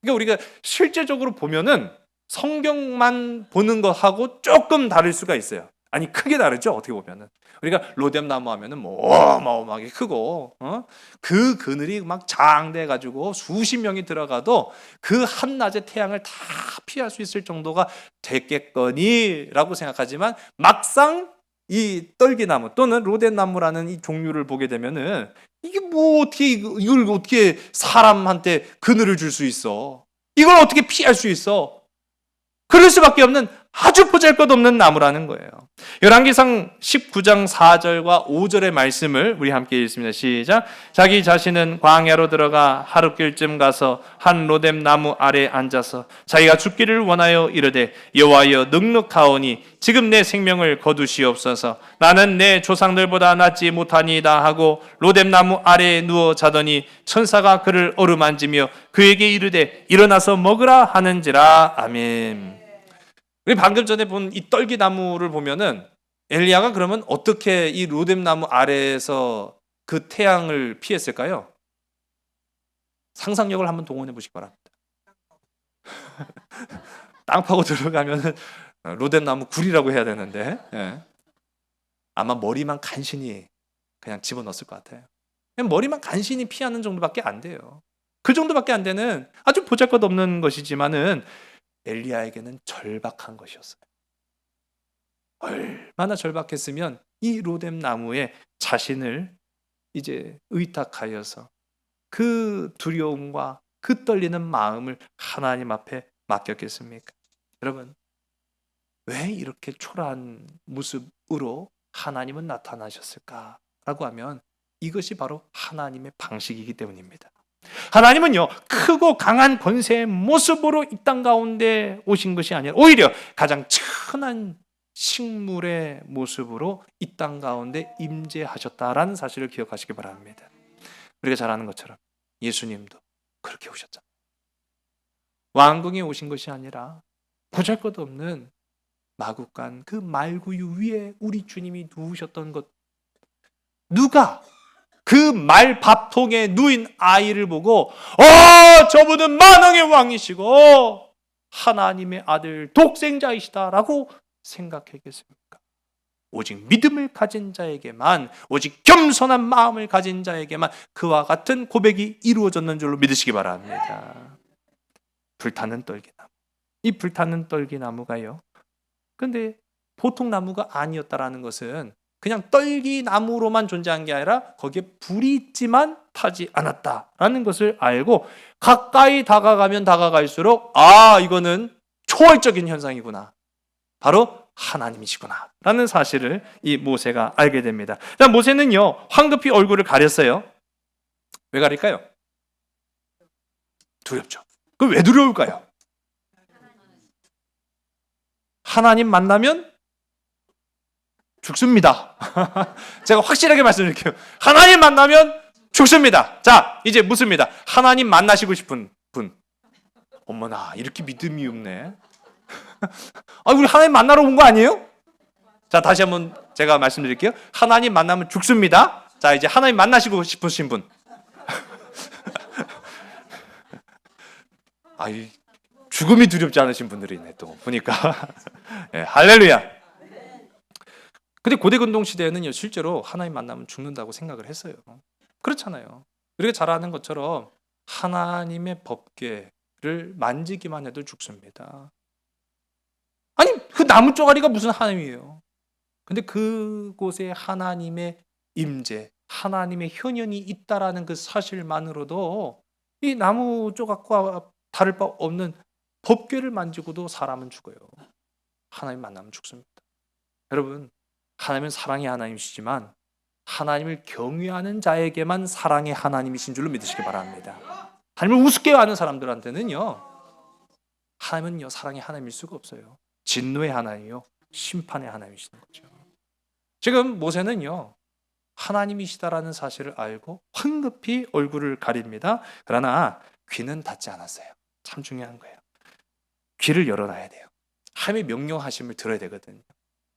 그러니까 우리가 실제적으로 보면은 성경만 보는 것하고 조금 다를 수가 있어요. 아니 크게 다르죠. 어떻게 보면은 우리가 로뎀나무 하면은 뭐 어마어마하게 크고 그 그늘이 막 장대 가지고 수십 명이 들어가도 그 한낮의 태양을 다 피할 수 있을 정도가 됐겠거니라고 생각하지만 막상 이 떨기나무 또는 로뎀나무라는 이 종류를 보게 되면은 이게 뭐 어떻게 이걸 어떻게 사람한테 그늘을 줄 수 있어? 이걸 어떻게 피할 수 있어? 그럴 수밖에 없는 아주 보잘것없는 나무라는 거예요. 열왕기상 19장 4절과 5절의 말씀을 우리 함께 읽습니다. 시작. 자기 자신은 광야로 들어가 하룻길쯤 가서 한 로뎀 나무 아래 앉아서 자기가 죽기를 원하여 이르되 여호와여 넉넉하오니 지금 내 생명을 거두시옵소서. 나는 내 조상들보다 낫지 못하니이다 하고 로뎀 나무 아래에 누워 자더니 천사가 그를 어루만지며 그에게 이르되 일어나서 먹으라 하는지라. 아멘. 우리 방금 전에 본 이 떨기나무를 보면은 엘리야가 그러면 어떻게 이 로뎀나무 아래에서 그 태양을 피했을까요? 상상력을 한번 동원해 보시기 바랍니다. 땅 파고 들어가면은 로뎀나무 굴이라고 해야 되는데 아마 머리만 간신히 그냥 집어넣었을 것 같아요. 그냥 머리만 간신히 피하는 정도밖에 안 돼요. 그 정도밖에 안 되는 아주 보잘것없는 것이지만은 엘리야에게는 절박한 것이었어요. 얼마나 절박했으면 이 로뎀 나무에 자신을 이제 의탁하여서 그 두려움과 그 떨리는 마음을 하나님 앞에 맡겼겠습니까? 여러분, 왜 이렇게 초라한 모습으로 하나님은 나타나셨을까라고 하면 이것이 바로 하나님의 방식이기 때문입니다. 하나님은요, 크고 강한 권세의 모습으로 이 땅 가운데 오신 것이 아니라 오히려 가장 천한 식물의 모습으로 이 땅 가운데 임재하셨다라는 사실을 기억하시기 바랍니다. 우리가 잘 아는 것처럼 예수님도 그렇게 오셨잖아요. 왕궁에 오신 것이 아니라 보잘것없는 마구간 그 말구유 위에 우리 주님이 누우셨던 것, 누가 그 말 밥통에 누인 아이를 보고 저분은 만왕의 왕이시고 하나님의 아들 독생자이시다라고 생각하겠습니까? 오직 믿음을 가진 자에게만, 오직 겸손한 마음을 가진 자에게만 그와 같은 고백이 이루어졌는 줄로 믿으시기 바랍니다. 불타는 떨기나무, 이 불타는 떨기나무가요, 근데 보통 나무가 아니었다라는 것은 그냥 떨기나무로만 존재한 게 아니라 거기에 불이 있지만 타지 않았다라는 것을 알고 가까이 다가가면 다가갈수록 이거는 초월적인 현상이구나, 바로 하나님이시구나 라는 사실을 이 모세가 알게 됩니다. 자, 모세는요 황급히 얼굴을 가렸어요. 왜 가릴까요? 두렵죠. 그럼 왜 두려울까요? 하나님 만나면 죽습니다. 제가 확실하게 말씀드릴게요. 하나님 만나면 죽습니다. 자, 이제 묻습니다. 하나님 만나시고 싶은 분. 어머나, 이렇게 믿음이 없네. 우리 하나님 만나러 온 거 아니에요? 자, 다시 한번 제가 말씀드릴게요. 하나님 만나면 죽습니다. 자, 이제 하나님 만나시고 싶으신 분. 죽음이 두렵지 않으신 분들이 있네, 또 보니까. 네, 할렐루야. 근데 고대 근동 시대에는요, 실제로 하나님 만나면 죽는다고 생각을 했어요. 그렇잖아요. 우리가 잘 아는 것처럼 하나님의 법궤를 만지기만 해도 죽습니다. 아니, 그 나무 쪼가리가 무슨 하나님이에요? 근데 그곳에 하나님의 임재, 하나님의 현현이 있다라는 그 사실만으로도 이 나무 조각과 다를 바 없는 법궤를 만지고도 사람은 죽어요. 하나님 만나면 죽습니다. 여러분, 하나님은 사랑의 하나님이시지만 하나님을 경외하는 자에게만 사랑의 하나님이신 줄로 믿으시기 바랍니다. 하나님을 우습게 하는 사람들한테는요, 하나님은요 사랑의 하나님일 수가 없어요. 진노의 하나님이요, 심판의 하나님이시는 거죠. 지금 모세는요 하나님이시다라는 사실을 알고 황급히 얼굴을 가립니다. 그러나 귀는 닫지 않았어요. 참 중요한 거예요. 귀를 열어놔야 돼요. 하나님의 명령하심을 들어야 되거든요.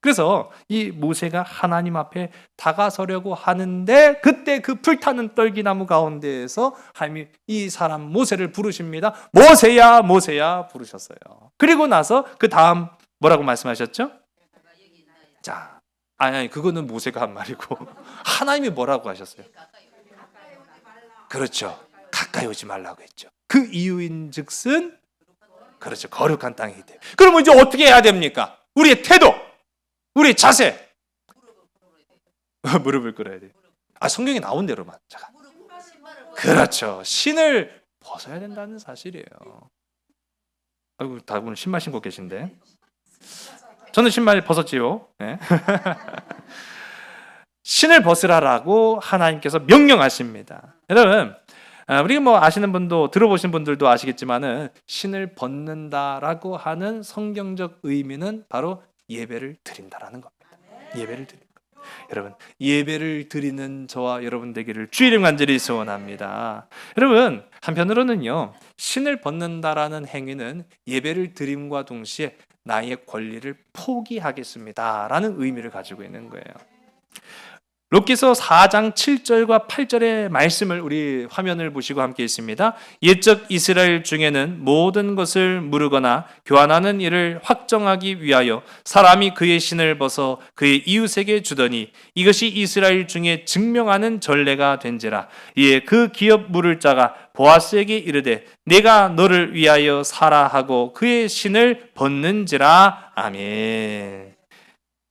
그래서 이 모세가 하나님 앞에 다가서려고 하는데 그때 그 불타는 떨기나무 가운데에서 하나님이 이 사람 모세를 부르십니다. 모세야 모세야 부르셨어요. 그리고 나서 그 다음 뭐라고 말씀하셨죠? 자, 아니 그거는 모세가 한 말이고 하나님이 뭐라고 하셨어요? 그렇죠. 가까이 오지 말라고 했죠. 그 이유인즉슨 그렇죠. 거룩한 땅이기 때문에. 그러면 이제 어떻게 해야 됩니까? 우리의 태도, 우리의 자세. 무릎을 꿇어야 돼요. 성경에 나온 대로만. 잠깐. 그렇죠. 신을 벗어야 된다는 사실이에요. 아이고, 다분 신발 신고 계신데. 저는 신발 벗었지요. 네. 신을 벗으라라고 하나님께서 명령하십니다. 여러분, 우리가 뭐 아시는 분도 들어보신 분들도 아시겠지만은 신을 벗는다라고 하는 성경적 의미는 바로 예배를 드린다라는 겁니다. 예배를 드리는 것. 여러분, 예배를 드리는 저와 여러분 되기를 주의 이름 간절히 소원합니다. 여러분, 한편으로는요, 신을 벗는다라는 행위는 예배를 드림과 동시에 나의 권리를 포기하겠습니다라는 의미를 가지고 있는 거예요. 롯기서 4장 7절과 8절의 말씀을 우리 화면을 보시고 함께 있습니다. 옛적 이스라엘 중에는 모든 것을 무르거나 교환하는 일을 확정하기 위하여 사람이 그의 신을 벗어 그의 이웃에게 주더니 이것이 이스라엘 중에 증명하는 전례가 된지라. 이에 그 기업 물을 자가 보아스에게 이르되 내가 너를 위하여 사라 하고 그의 신을 벗는지라. 아멘.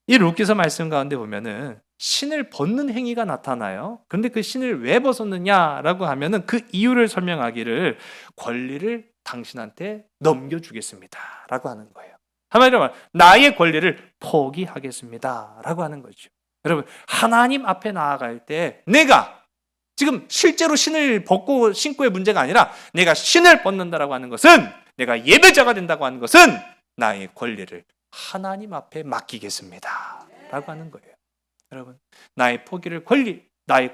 이 롯기서 말씀 가운데 보면은 신을 벗는 행위가 나타나요. 그런데 그 신을 왜 벗었느냐라고 하면은 그 이유를 설명하기를 권리를 당신한테 넘겨주겠습니다라고 하는 거예요. 한마디로 말하면 나의 권리를 포기하겠습니다라고 하는 거죠. 여러분, 하나님 앞에 나아갈 때 내가 지금 실제로 신을 벗고 신고의 문제가 아니라 내가 신을 벗는다라고 하는 것은, 내가 예배자가 된다고 하는 것은 나의 권리를 하나님 앞에 맡기겠습니다라고 하는 거예요. 여러분, 나의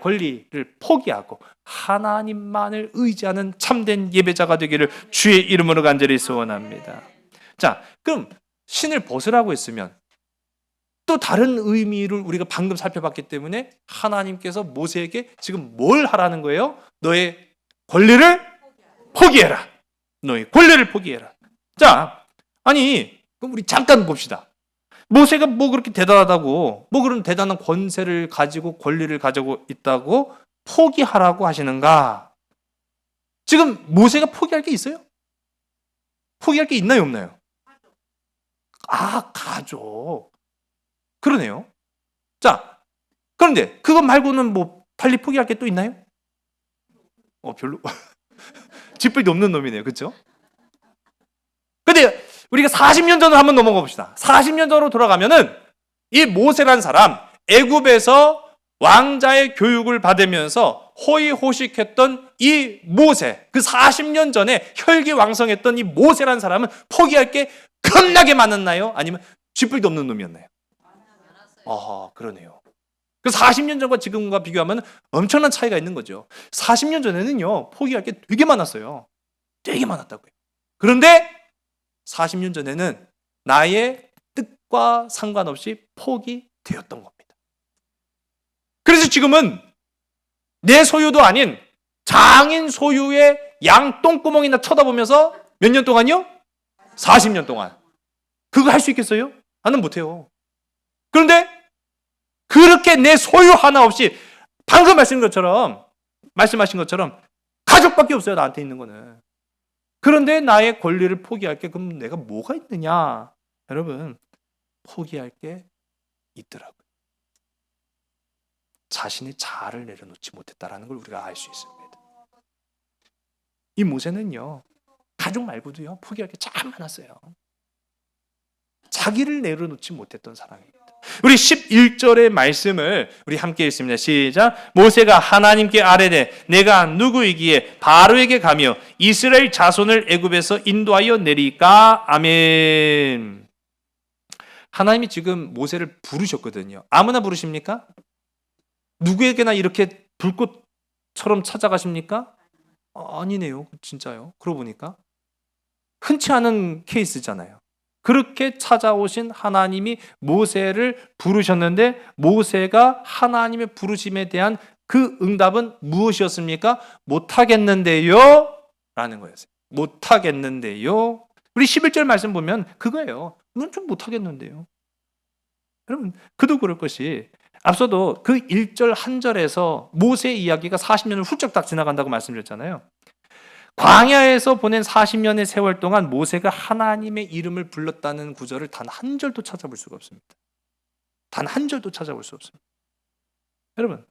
권리를 포기하고 하나님만을 의지하는 참된 예배자가 되기를 주의 이름으로 간절히 소원합니다. 자, 그럼 신을 벗으라고 했으면 또 다른 의미를 우리가 방금 살펴봤기 때문에 하나님께서 모세에게 지금 뭘 하라는 거예요? 너의 권리를 포기해라. 너의 권리를 포기해라. 자, 아니, 그럼 우리 잠깐 봅시다. 모세가 뭐 그렇게 대단하다고, 뭐 그런 대단한 권세를 가지고 권리를 가지고 있다고 포기하라고 하시는가? 지금 모세가 포기할 게 있어요? 포기할 게 있나요, 없나요? 가족. 그러네요. 자, 그런데 그것 말고는 뭐 달리 포기할 게 또 있나요? 별로. 쥐뿔도 없는 놈이네요. 그렇죠? 근데 우리가 40년 전으로 한번 넘어가 봅시다. 40년 전으로 돌아가면은 이 모세란 사람, 애굽에서 왕자의 교육을 받으면서 호의호식했던 이 모세, 그 40년 전에 혈기왕성했던 이 모세란 사람은 포기할 게 겁나게 많았나요? 아니면 쥐뿔도 없는 놈이었나요? 그러네요. 그 40년 전과 지금과 비교하면 엄청난 차이가 있는 거죠. 40년 전에는요, 포기할 게 되게 많았어요. 되게 많았다고요. 그런데 40년 전에는 나의 뜻과 상관없이 포기되었던 겁니다. 그래서 지금은 내 소유도 아닌 장인 소유의 양 똥구멍이나 쳐다보면서 몇 년 동안요? 40년 동안. 그거 할 수 있겠어요? 나는 못해요. 그런데 그렇게 내 소유 하나 없이 방금 말씀하신 것처럼 가족밖에 없어요. 나한테 있는 거는. 그런데 나의 권리를 포기할 게 그럼 내가 뭐가 있느냐? 여러분, 포기할 게 있더라고요. 자신의 자아를 내려놓지 못했다라는 걸 우리가 알 수 있습니다. 이 모세는요, 가족 말고도요, 포기할 게 참 많았어요. 자기를 내려놓지 못했던 사람입니다. 우리 11절의 말씀을 우리 함께 읽습니다. 시작. 모세가 하나님께 아뢰되 내가 누구이기에 바로에게 가며 이스라엘 자손을 애굽에서 인도하여 내리까? 아멘. 하나님이 지금 모세를 부르셨거든요. 아무나 부르십니까? 누구에게나 이렇게 불꽃처럼 찾아가십니까? 아니네요. 진짜요. 그러고 보니까 흔치 않은 케이스잖아요. 그렇게 찾아오신 하나님이 모세를 부르셨는데 모세가 하나님의 부르심에 대한 그 응답은 무엇이었습니까? 못하겠는데요 라는 거였어요. 못하겠는데요. 우리 11절 말씀 보면 그거예요. 넌 좀 못하겠는데요. 여러분, 그도 그럴 것이 앞서도 그 1절 한 절에서 모세 이야기가 40년을 훌쩍 딱 지나간다고 말씀드렸잖아요. 광야에서 보낸 40년의 세월 동안 모세가 하나님의 이름을 불렀다는 구절을 단 한 절도 찾아볼 수가 없습니다. 단 한 절도 찾아볼 수 없습니다. 여러분,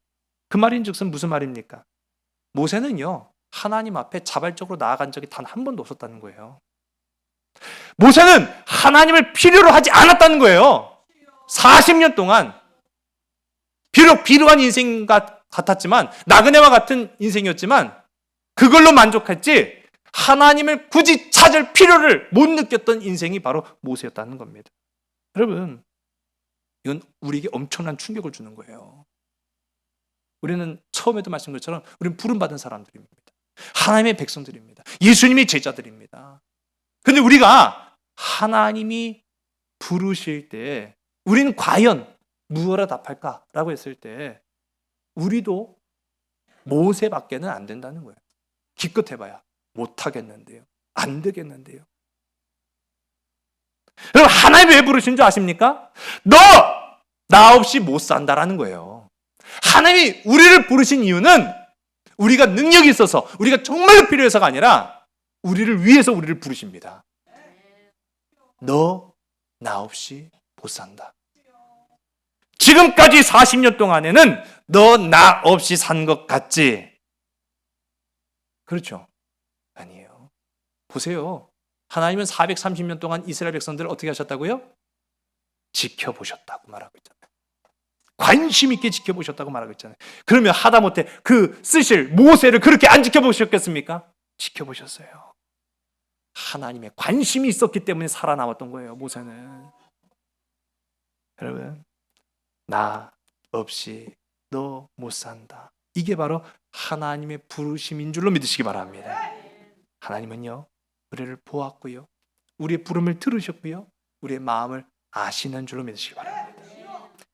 그 말인즉슨 무슨 말입니까? 모세는요, 하나님 앞에 자발적으로 나아간 적이 단 한 번도 없었다는 거예요. 모세는 하나님을 필요로 하지 않았다는 거예요. 40년 동안 비록 비루한 인생 같았지만, 나그네와 같은 인생이었지만 그걸로 만족했지 하나님을 굳이 찾을 필요를 못 느꼈던 인생이 바로 모세였다는 겁니다. 여러분, 이건 우리에게 엄청난 충격을 주는 거예요. 우리는 처음에도 말씀드린 것처럼 우리는 부름받은 사람들입니다. 하나님의 백성들입니다. 예수님의 제자들입니다. 근데 우리가 하나님이 부르실 때 우리는 과연 무엇라 답할까라고 했을 때 우리도 모세밖에는 안 된다는 거예요. 기껏 해봐야 못하겠는데요. 안 되겠는데요. 여러분, 하나님 왜 부르신 줄 아십니까? 너 나 없이 못 산다라는 거예요. 하나님이 우리를 부르신 이유는 우리가 능력이 있어서 우리가 정말로 필요해서가 아니라 우리를 위해서 우리를 부르십니다. 너 나 없이 못 산다. 지금까지 40년 동안에는 너 나 없이 산 것 같지? 그렇죠? 아니에요. 보세요. 하나님은 430년 동안 이스라엘 백성들을 어떻게 하셨다고요? 지켜보셨다고 말하고 있잖아요. 관심 있게 지켜보셨다고 말하고 있잖아요. 그러면 하다못해 그 쓰실 모세를 그렇게 안 지켜보셨겠습니까? 지켜보셨어요. 하나님의 관심이 있었기 때문에 살아남았던 거예요, 모세는. 여러분, 나 없이 너 못 산다. 이게 바로 하나님의 부르심인 줄로 믿으시기 바랍니다. 하나님은요, 우리를 보았고요, 우리의 부름을 들으셨고요, 우리의 마음을 아시는 줄로 믿으시기 바랍니다.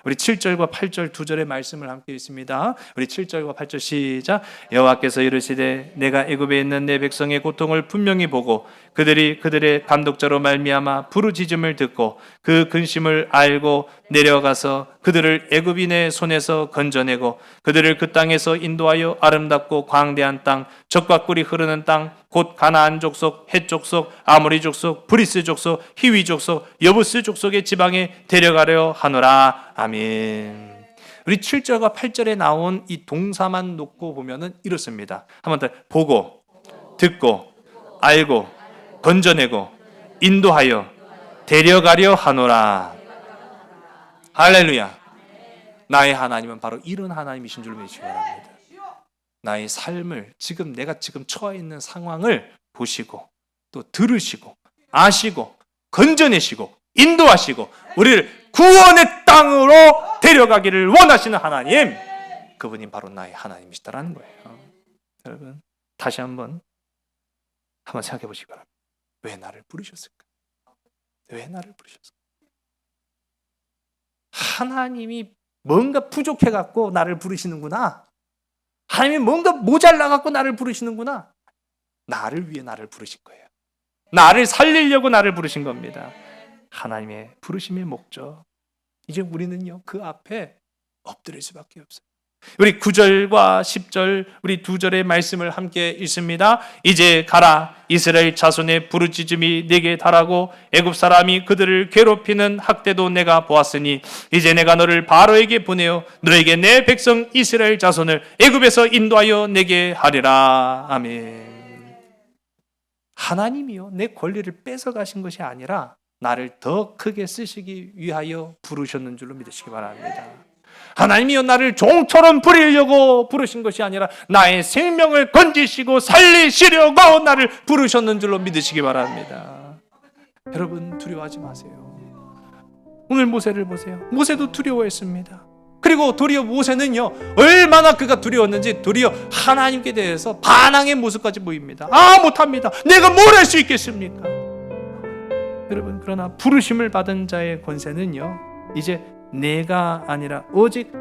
우리 7절과 8절 두 절의 말씀을 함께 읽습니다. 우리 7절과 8절 시작. 여호와께서 이르시되 내가 애굽에 있는 내 백성의 고통을 분명히 보고 그들이 그들의 감독자로 말미암아 부르짖음을 듣고 그 근심을 알고 내려가서 그들을 애굽인의 손에서 건져내고 그들을 그 땅에서 인도하여 아름답고 광대한 땅, 젖과 꿀이 흐르는 땅, 곧 가나안 족속, 헷 족속, 아모리 족속, 브리스 족속, 히위 족속, 여부스 족속의 지방에 데려가려 하노라. 아멘. 우리 7절과 8절에 나온 이 동사만 놓고 보면은 이렇습니다. 한 번 더. 보고, 듣고, 알고, 건져내고, 인도하여 데려가려 하노라. 할렐루야. 나의 하나님은 바로 이런 하나님이신 줄 믿으시기 바랍니다. 나의 삶을 내가 지금 처해 있는 상황을 보시고 또 들으시고 아시고 건져내시고 인도하시고 우리를 구원의 땅으로 데려가기를 원하시는 하나님, 그분이 바로 나의 하나님이시다라는 거예요. 여러분, 다시 한번 생각해 보시기 바랍니다. 왜 나를 부르셨을까? 왜 나를 부르셨을까? 하나님이 뭔가 부족해갖고 나를 부르시는구나. 하나님이 뭔가 모자라갖고 나를 부르시는구나. 나를 위해 나를 부르신 거예요. 나를 살리려고 나를 부르신 겁니다. 하나님의 부르심의 목적. 이제 우리는요, 그 앞에 엎드릴 수밖에 없어요. 우리 9절과 10절 우리 두 절의 말씀을 함께 읽습니다. 이제 가라. 이스라엘 자손의 부르짖음이 내게 달하고 애굽 사람이 그들을 괴롭히는 학대도 내가 보았으니 이제 내가 너를 바로에게 보내어 너에게 내 백성 이스라엘 자손을 애굽에서 인도하여 내게 하리라. 아멘. 하나님이요, 내 권리를 뺏어가신 것이 아니라 나를 더 크게 쓰시기 위하여 부르셨는 줄로 믿으시기 바랍니다. 하나님이여, 나를 종처럼 부리려고 부르신 것이 아니라 나의 생명을 건지시고 살리시려고 나를 부르셨는 줄로 믿으시기 바랍니다. 여러분, 두려워하지 마세요. 오늘 모세를 보세요. 모세도 두려워했습니다. 그리고 도리어 모세는요, 얼마나 그가 두려웠는지 도리어 하나님께 대해서 반항의 모습까지 보입니다. 못합니다. 내가 뭘 할 수 있겠습니까? 여러분, 그러나 부르심을 받은 자의 권세는요, 이제 내가 아니라 오직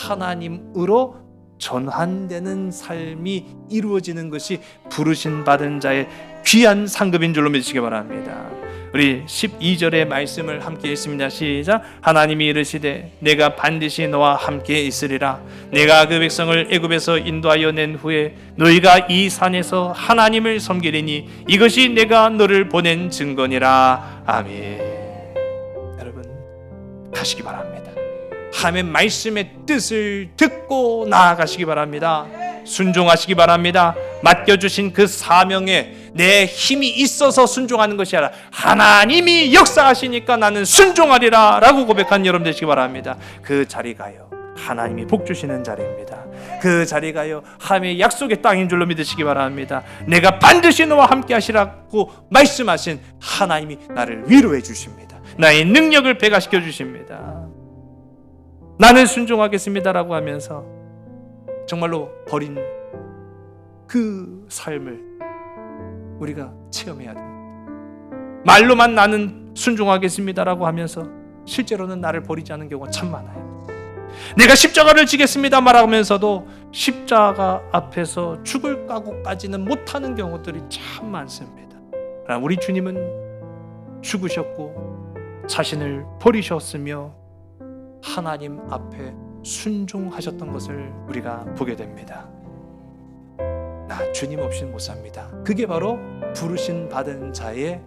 하나님으로 전환되는 삶이 이루어지는 것이 부르심 받은 자의 귀한 상급인 줄로 믿으시기 바랍니다. 우리 12절의 말씀을 함께 읽습니다. 시작. 하나님이 이르시되 내가 반드시 너와 함께 있으리라. 내가 그 백성을 애굽에서 인도하여 낸 후에 너희가 이 산에서 하나님을 섬기리니 이것이 내가 너를 보낸 증거니라. 아멘. 여러분, 가시기 바랍니다. 하나님의 말씀의 뜻을 듣고 나아가시기 바랍니다. 순종하시기 바랍니다. 맡겨주신 그 사명에 내 힘이 있어서 순종하는 것이 아니라 하나님이 역사하시니까 나는 순종하리라 라고 고백한 여러분 되시기 바랍니다. 그 자리가요, 하나님이 복 주시는 자리입니다. 그 자리가요, 하나님의 약속의 땅인 줄로 믿으시기 바랍니다. 내가 반드시 너와 함께 하시라고 말씀하신 하나님이 나를 위로해 주십니다. 나의 능력을 배가시켜 주십니다. 나는 순종하겠습니다라고 하면서 정말로 버린 그 삶을 우리가 체험해야 됩니다. 말로만 나는 순종하겠습니다라고 하면서 실제로는 나를 버리지 않은 경우가 참 많아요. 내가 십자가를 지겠습니다 말하면서도 십자가 앞에서 죽을 각오까지는 못하는 경우들이 참 많습니다. 그러나 우리 주님은 죽으셨고 자신을 버리셨으며 하나님 앞에 순종하셨던 것을 우리가 보게 됩니다. 나 주님 없이는 못 삽니다. 그게 바로 부르심 받은 자의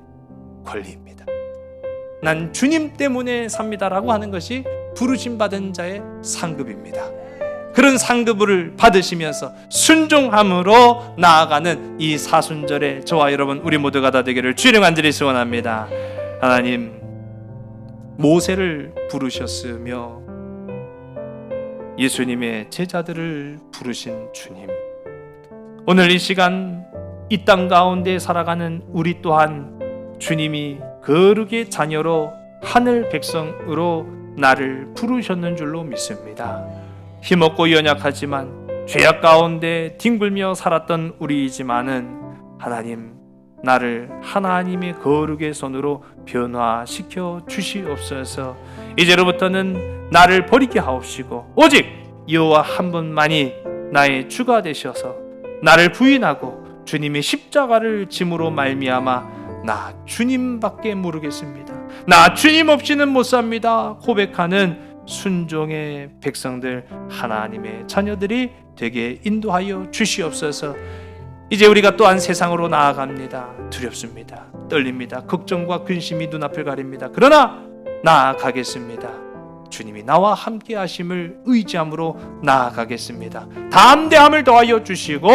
권리입니다. 난 주님 때문에 삽니다라고 하는 것이 부르심 받은 자의 상급입니다. 그런 상급을 받으시면서 순종함으로 나아가는 이 사순절에 저와 여러분 우리 모두가 다 되기를 주님 간절히 소원합니다. 하나님, 모세를 부르셨으며 예수님의 제자들을 부르신 주님, 오늘 이 시간 이 땅 가운데 살아가는 우리 또한 주님이 거룩의 자녀로 하늘 백성으로 나를 부르셨는 줄로 믿습니다. 힘없고 연약하지만 죄악 가운데 뒹굴며 살았던 우리이지만은 하나님, 나를 하나님의 거룩의 손으로 변화시켜 주시옵소서. 이제로부터는 나를 버리게 하옵시고 오직 여호와 한 분만이 나의 주가 되셔서 나를 부인하고 주님의 십자가를 짐으로 말미암아 나 주님밖에 모르겠습니다, 나 주님 없이는 못 삽니다 고백하는 순종의 백성들, 하나님의 자녀들이 되게 인도하여 주시옵소서. 이제 우리가 또한 세상으로 나아갑니다. 두렵습니다. 떨립니다. 걱정과 근심이 눈앞을 가립니다. 그러나 나아가겠습니다. 주님이 나와 함께 하심을 의지함으로 나아가겠습니다. 담대함을 더하여 주시고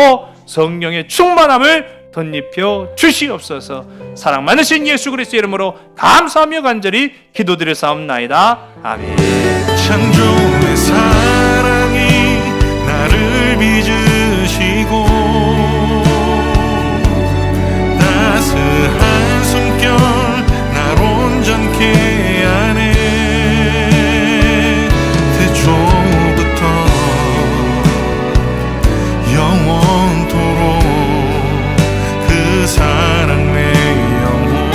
성령의 충만함을 덧입혀 주시옵소서. 사랑 많으신 예수 그리스도의 이름으로 감사하며 간절히 기도드렸사옵나이다. 아멘. 창조의 사랑이 나를 빚으시고 따스한 숨결 날 온전케 하네. 태초부터 영원토록 그 사랑 내 영혼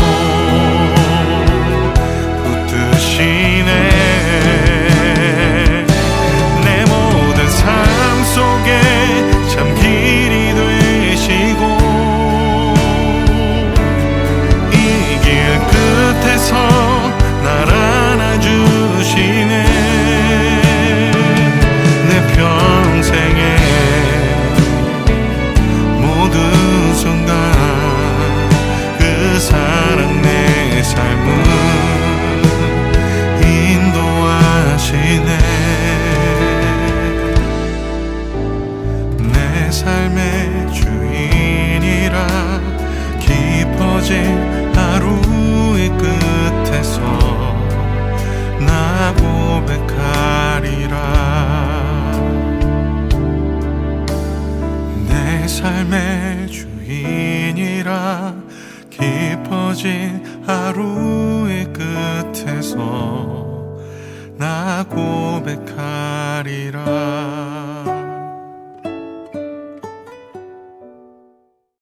붙드시네. 내 모든 삶 속에 참 길이 되시고 이 길 끝에서 날 안아주시네. 내 평생에 모든 순간 그 사랑 내 삶을 인도하시네. 내 삶의 주인이라 깊어진 하루의 끝에서 나 고백하리라. 내 삶의 주인이라 깊어진 하루